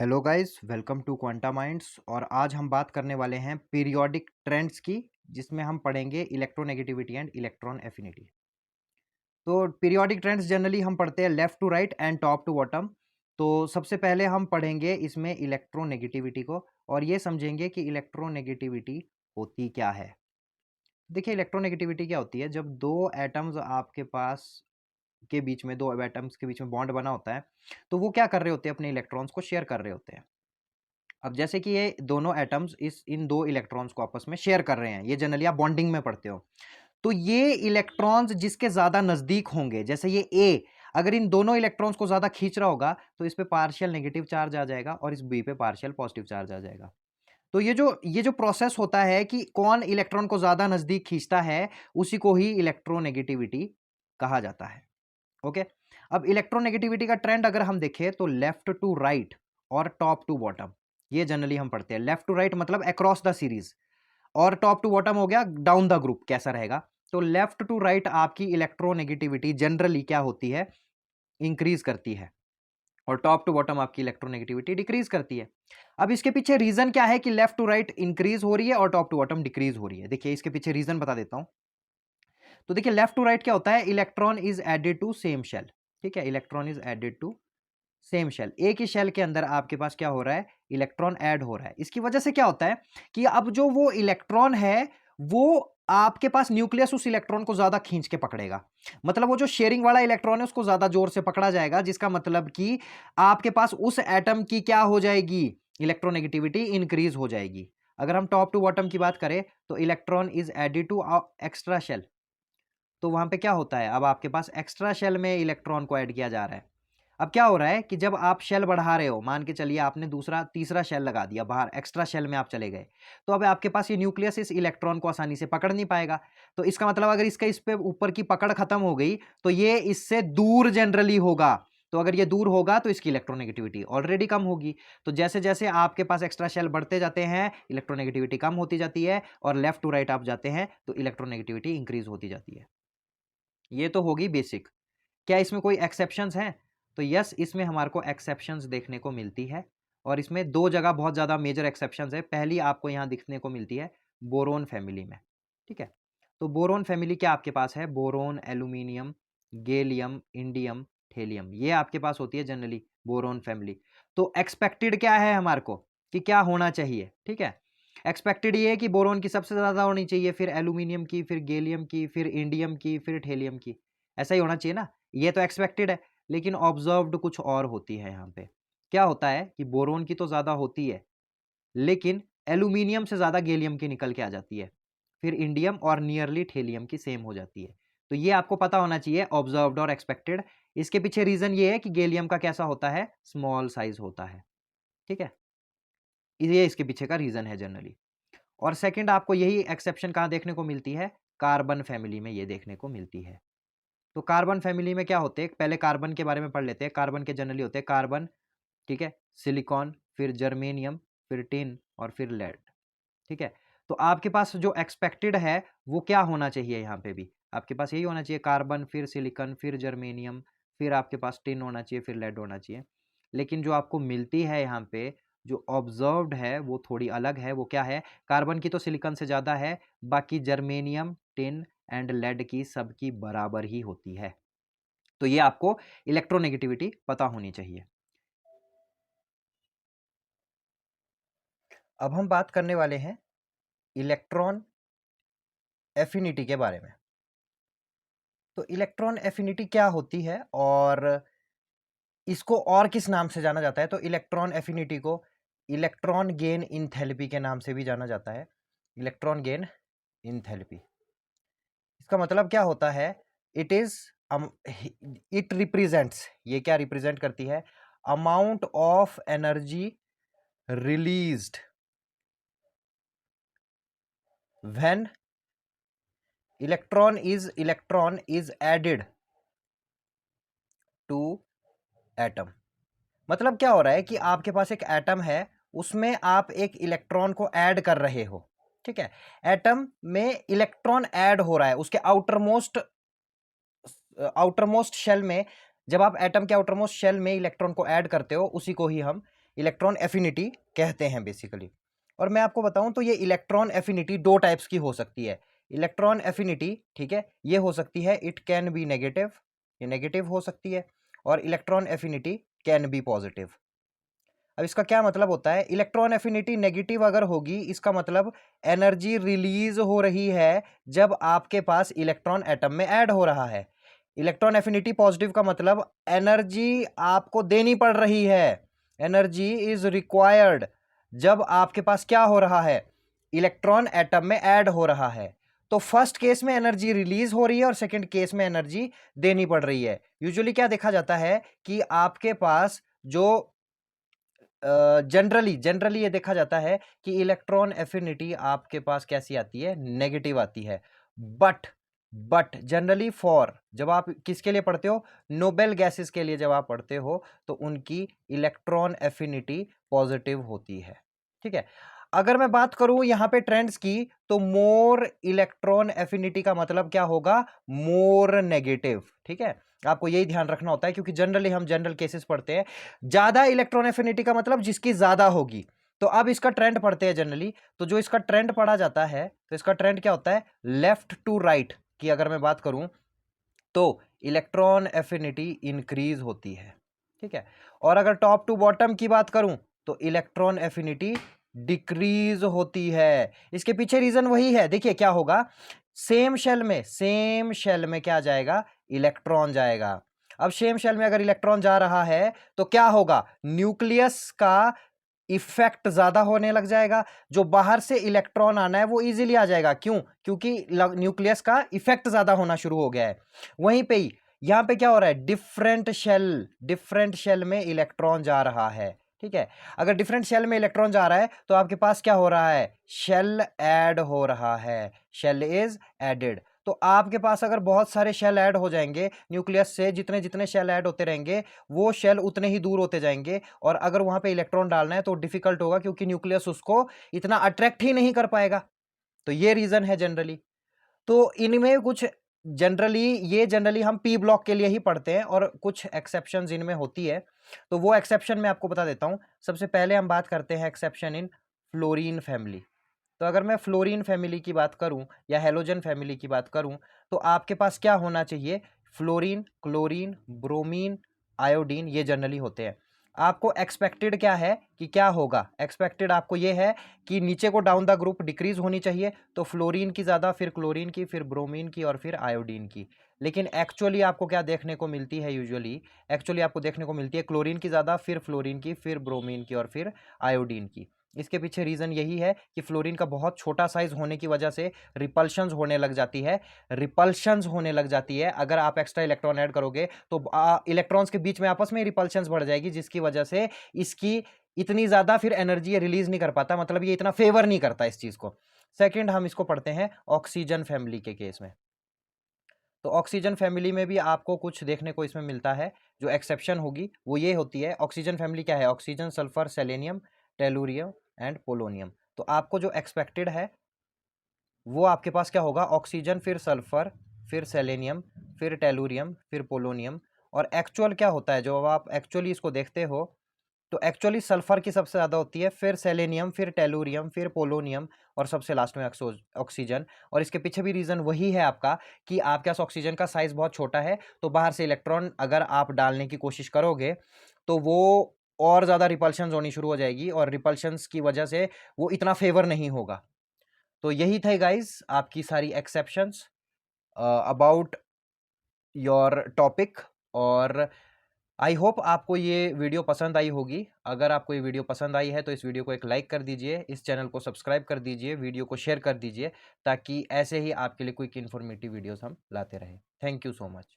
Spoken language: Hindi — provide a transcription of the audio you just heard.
Hello guys, welcome to Quanta Minds. और आज हम बात करने वाले हैं पीरियोडिक ट्रेंड्स की, जिसमें हम पढ़ेंगे इलेक्ट्रोनेगेटिविटी एंड इलेक्ट्रॉन एफिनिटी। तो पीरियोडिक ट्रेंड्स जनरली हम पढ़ते हैं left to right and top to bottom. तो सबसे पहले हम पढ़ेंगे इसमें इलेक्ट्रोनेगेटिविटी को और ये समझेंगे कि इलेक्ट्रोनेगेटिविटी होती क्या है। देखिए, इलेक्ट्रोनेगेटिविटी क्या होती है? जब दो एटम्स आपके पास के बीच में, दो एटम्स के बीच में बॉन्ड बना होता है, तो वो क्या कर रहे होते हैं? अपने इलेक्ट्रॉन्स को शेयर कर रहे होते हैं। अब जैसे कि ये दोनों एटम्स इन दो इलेक्ट्रॉन्स को आपस में शेयर कर रहे हैं, ये जनरली आप बॉन्डिंग में पढ़ते हो। तो ये इलेक्ट्रॉन्स जिसके ज्यादा नजदीक होंगे, जैसे ये ए अगर इन दोनों इलेक्ट्रॉन्स को ज्यादा खींच रहा होगा तो इस पे पार्शियल नेगेटिव चार्ज आ जाएगा और इस बी पे पार्शियल पॉजिटिव चार्ज आ जाएगा। तो ये जो प्रोसेस होता है कि कौन इलेक्ट्रॉन को ज्यादा नजदीक खींचता है, उसी को ही इलेक्ट्रोनेगेटिविटी कहा जाता है। ओके। अब इलेक्ट्रोनेगेटिविटी का ट्रेंड अगर हम देखें तो लेफ्ट टू राइट और टॉप टू बॉटम, ये जनरली हम पढ़ते हैं। लेफ्ट टू राइट मतलब अक्रॉस द सीरीज, और टॉप टू बॉटम हो गया डाउन द ग्रुप कैसा रहेगा। तो लेफ्ट टू राइट आपकी इलेक्ट्रोनेगेटिविटी जनरली क्या होती है? इंक्रीज करती है। और टॉप टू बॉटम आपकी इलेक्ट्रोनेगेटिविटी डिक्रीज करती है। अब इसके पीछे रीजन क्या है कि लेफ्ट टू राइट इंक्रीज हो रही है और टॉप टू बॉटम डिक्रीज हो रही है? देखिए, इसके पीछे रीजन बता देता हूं। तो देखिए, लेफ्ट टू राइट क्या होता है? Electron is added to same shell. ठीक है, electron is added to same shell. एक ही शेल के अंदर आपके पास क्या हो रहा है? इलेक्ट्रॉन ऐड हो रहा है। इसकी वजह से क्या होता है कि अब जो वो इलेक्ट्रॉन है, वो आपके पास न्यूक्लियस उस इलेक्ट्रॉन को ज्यादा खींच के पकड़ेगा। मतलब वो जो शेयरिंग वाला इलेक्ट्रॉन है उसको ज्यादा जोर से पकड़ा जाएगा, जिसका मतलब कि आपके पास उस एटम की क्या हो जाएगी? इलेक्ट्रोनेगेटिविटी इंक्रीज हो जाएगी। अगर हम टॉप टू बॉटम की बात करें तो electron is added to extra shell. तो वहां पे क्या होता है? अब आपके पास एक्स्ट्रा शेल में इलेक्ट्रॉन को ऐड किया जा रहा है। अब क्या हो रहा है कि जब आप शेल बढ़ा रहे हो, मान के चलिए आपने दूसरा तीसरा शेल लगा दिया, बाहर एक्स्ट्रा शेल में आप चले गए, तो अब आपके पास ये न्यूक्लियस इस इलेक्ट्रॉन को आसानी से पकड़ नहीं पाएगा। तो इसका मतलब अगर इसका इस पे ऊपर की पकड़ खत्म हो गई तो ये इससे दूर जनरली होगा। तो अगर ये दूर होगा तो इसकी इलेक्ट्रोनेगेटिविटी ऑलरेडी कम होगी। तो जैसे जैसे आपके पास एक्स्ट्रा शेल बढ़ते जाते हैं, इलेक्ट्रोनेगेटिविटी कम होती जाती है, और लेफ्ट टू राइट आप जाते हैं तो इलेक्ट्रोनेगेटिविटी इंक्रीज होती जाती है। ये तो होगी बेसिक। क्या इसमें कोई एक्सेप्शंस हैं? तो यस, इसमें हमारे को एक्सेप्शंस देखने को मिलती है, और इसमें दो जगह बहुत ज़्यादा मेजर एक्सेप्शंस है। पहली आपको यहाँ दिखने को मिलती है बोरोन फैमिली में। ठीक है, तो बोरोन फैमिली क्या आपके पास है? Boron, aluminium, gallium, indium, thallium, ये आपके पास होती है जनरली बोरोन फैमिली। तो एक्सपेक्टेड क्या है हमारे को कि क्या होना चाहिए? ठीक है, एक्सपेक्टेड ये है कि बोरोन की सबसे ज़्यादा होनी चाहिए, फिर एल्यूमिनियम की, फिर गैलियम की, फिर इंडियम की, फिर थेलियम की। ऐसा ही होना चाहिए ना? ये तो एक्सपेक्टेड है। लेकिन ऑब्जर्व्ड कुछ और होती है यहाँ पे। क्या होता है कि बोरोन की तो ज़्यादा होती है, लेकिन एल्यूमिनियम से ज़्यादा गैलियम की निकल के आ जाती है, फिर इंडियम और नियरली थेलियम की सेम हो जाती है। तो ये आपको पता होना चाहिए, ऑब्जर्व्ड और एक्सपेक्टेड। इसके पीछे रीज़न ये है कि गैलियम का कैसा होता है? स्मॉल साइज होता है। ठीक है, ये इसके पीछे का रीज़न है जनरली। और सेकंड, आपको यही एक्सेप्शन कहाँ देखने को मिलती है? कार्बन फैमिली में ये देखने को मिलती है। तो कार्बन फैमिली में क्या होते हैं? पहले कार्बन के बारे में पढ़ लेते हैं। कार्बन के जनरली होते हैं कार्बन, ठीक है, सिलिकॉन, फिर जर्मेनियम, फिर टिन और फिर लेड। ठीक है, तो आपके पास जो एक्सपेक्टेड है वो क्या होना चाहिए? यहाँ पे भी आपके पास यही होना चाहिए, कार्बन, फिर सिलिकॉन, फिर जर्मेनियम, फिर आपके पास टिन होना चाहिए, फिर लेड होना चाहिए। लेकिन जो आपको मिलती है यहाँ पे, जो ऑब्जर्व्ड है वो थोड़ी अलग है। वो क्या है? कार्बन की तो सिलिकॉन से ज़्यादा है, बाकी जर्मेनियम, टिन एंड लेड की सबकी बराबर ही होती है। तो ये आपको इलेक्ट्रोनेगेटिविटी पता होनी चाहिए। अब हम बात करने वाले हैं इलेक्ट्रॉन एफिनिटी के बारे में। तो इलेक्ट्रॉन एफिनिटी क्या होती है और इसको और किस नाम से जाना जाता है? तो इलेक्ट्रॉन एफिनिटी को इलेक्ट्रॉन गेन इंथैल्पी के नाम से भी जाना जाता है। इलेक्ट्रॉन गेन इंथैल्पी, इसका मतलब क्या होता है? इट इज इट रिप्रेजेंट्स, ये क्या रिप्रेजेंट करती है? Amount of energy released when electron is added to atom. मतलब क्या हो रहा है कि आपके पास एक एटम है, उसमें आप एक इलेक्ट्रॉन को ऐड कर रहे हो। ठीक है, एटम में इलेक्ट्रॉन ऐड हो रहा है उसके आउटरमोस्ट शेल में। जब आप एटम के आउटरमोस्ट शेल में इलेक्ट्रॉन को ऐड करते हो, उसी को ही हम इलेक्ट्रॉन एफिनिटी कहते हैं बेसिकली। और मैं आपको बताऊं तो ये इलेक्ट्रॉन एफिनिटी दो टाइप्स की हो सकती है। इलेक्ट्रॉन एफिनिटी, ठीक है, ये हो सकती है इट कैन बी नेगेटिव, ये नेगेटिव हो सकती है, और electron affinity can be positive. अब इसका क्या मतलब होता है, इलेक्ट्रॉन एफिनिटी नेगेटिव अगर होगी इसका मतलब एनर्जी रिलीज हो रही है जब आपके पास इलेक्ट्रॉन एटम में ऐड हो रहा है। इलेक्ट्रॉन एफिनिटी पॉजिटिव का मतलब एनर्जी आपको देनी पड़ रही है, एनर्जी इज रिक्वायर्ड जब आपके पास क्या हो रहा है, इलेक्ट्रॉन एटम में ऐड हो रहा है। तो फर्स्ट केस में एनर्जी रिलीज हो रही है और सेकंड केस में एनर्जी देनी पड़ रही है। यूजुअली क्या देखा जाता है कि आपके पास जो जनरली ये देखा जाता है कि इलेक्ट्रॉन एफिनिटी आपके पास कैसी आती है, नेगेटिव आती है। बट जनरली फॉर, जब आप किसके लिए पढ़ते हो, नोबेल गैसेस के लिए जब आप पढ़ते हो तो उनकी इलेक्ट्रॉन एफिनिटी पॉजिटिव होती है। ठीक है, अगर मैं बात करूं यहां पे ट्रेंड्स की, तो मोर इलेक्ट्रॉन एफिनिटी का मतलब क्या होगा, मोर नेगेटिव। ठीक है, आपको यही ध्यान रखना होता है क्योंकि जनरली हम जनरल केसेस पढ़ते हैं, ज्यादा इलेक्ट्रॉन एफिनिटी का मतलब जिसकी ज्यादा होगी। तो अब इसका ट्रेंड पढ़ते हैं जनरली, तो जो इसका ट्रेंड पढ़ा जाता है तो इसका ट्रेंड क्या होता है, लेफ्ट टू राइट की अगर मैं बात करूं तो इलेक्ट्रॉन एफिनिटी इंक्रीज होती है। ठीक है, और अगर टॉप टू बॉटम की बात करूं तो इलेक्ट्रॉन एफिनिटी डिक्रीज होती है। इसके पीछे रीजन वही है, देखिए क्या होगा, सेम शेल में क्या जाएगा, इलेक्ट्रॉन जाएगा। अब सेम शेल में अगर इलेक्ट्रॉन जा रहा है तो क्या होगा, न्यूक्लियस का इफेक्ट ज्यादा होने लग जाएगा, जो बाहर से इलेक्ट्रॉन आना है वो इजीली आ जाएगा। क्यों, क्योंकि न्यूक्लियस का इफेक्ट ज्यादा होना शुरू हो गया है। वहीं पे ही यहां पे क्या हो रहा है, डिफरेंट शेल में इलेक्ट्रॉन जा रहा है। ठीक है, अगर डिफरेंट शेल में इलेक्ट्रॉन जा रहा है तो आपके पास क्या हो रहा है, शेल ऐड हो रहा है, शेल इज एडेड। तो आपके पास अगर बहुत सारे शेल ऐड हो जाएंगे न्यूक्लियस से, जितने जितने शेल ऐड होते रहेंगे वो शेल उतने ही दूर होते जाएंगे, और अगर वहां पे इलेक्ट्रॉन डालना है तो डिफिकल्ट होगा क्योंकि न्यूक्लियस उसको इतना अट्रैक्ट ही नहीं कर पाएगा। तो ये रीजन है जनरली। तो इनमें कुछ जनरली हम पी ब्लॉक के लिए ही पढ़ते हैं और कुछ एक्सेप्शंस इनमें होती है। तो वो एक्सेप्शन मैं आपको बता देता हूं। सबसे पहले हम बात करते हैं एक्सेप्शन इन फ्लोरीन फैमिली। तो अगर मैं फ्लोरीन फैमिली की बात करूं या हेलोजन फैमिली की बात करूं तो आपके पास क्या होना चाहिए, फ्लोरीन, क्लोरीन, ब्रोमीन, आयोडीन, ये जनरली होते हैं। आपको एक्सपेक्टेड क्या है कि क्या होगा, एक्सपेक्टेड आपको ये है कि नीचे को डाउन द ग्रुप डिक्रीज होनी चाहिए, तो फ्लोरीन की ज़्यादा, फिर क्लोरीन की, फिर ब्रोमीन की, और फिर आयोडीन की। लेकिन एक्चुअली आपको क्या देखने को मिलती है, एक्चुअली आपको देखने को मिलती है क्लोरीन की ज़्यादा, फिर फ्लोरीन की, फिर ब्रोमीन की, और फिर आयोडीन की। इसके पीछे रीज़न यही है कि फ्लोरीन का बहुत छोटा साइज होने की वजह से रिपल्शंस होने लग जाती है। अगर आप एक्स्ट्रा इलेक्ट्रॉन ऐड करोगे तो इलेक्ट्रॉन्स के बीच में आपस में रिपल्शंस बढ़ जाएगी, जिसकी वजह से इसकी इतनी ज़्यादा फिर एनर्जी रिलीज नहीं कर पाता, मतलब ये इतना फेवर नहीं करता इस चीज़ को। सेकेंड, हम इसको पढ़ते हैं ऑक्सीजन फैमिली के केस में। तो ऑक्सीजन फैमिली में भी आपको कुछ देखने को इसमें मिलता है। जो एक्सेप्शन होगी वो ये होती है, ऑक्सीजन फैमिली क्या है, oxygen, sulphur, selenium, tellurium and polonium. तो आपको जो एक्सपेक्टेड है वो आपके पास क्या होगा, ऑक्सीजन, फिर सल्फर, फिर सेलेनियम, फिर टेलुरियम, फिर पोलोनियम। और एक्चुअल क्या होता है, जो आप एक्चुअली इसको देखते हो तो एक्चुअली सल्फर की सबसे ज़्यादा होती है, फिर सेलेनियम, फिर टेलुरियम, फिर पोलोनियम, और सबसे लास्ट में ऑक्सीजन। और इसके पीछे भी रीज़न वही है आपका कि आपके पास ऑक्सीजन का साइज़ बहुत छोटा है, तो बाहर से इलेक्ट्रॉन अगर आप डालने की कोशिश करोगे तो वो और ज़्यादा रिपल्शंस होनी शुरू हो जाएगी, और रिपल्शंस की वजह से वो इतना फेवर नहीं होगा। तो यही थे गाइज आपकी सारी एक्सेप्शंस अबाउट योर टॉपिक। और आई होप आपको ये वीडियो पसंद आई होगी। अगर आपको ये वीडियो पसंद आई है तो इस वीडियो को एक लाइक कर दीजिए, इस चैनल को सब्सक्राइब कर दीजिए, वीडियो को शेयर कर दीजिए, ताकि ऐसे ही आपके लिए क्विक इन्फॉर्मेटिव वीडियोस हम लाते रहें। Thank you so much.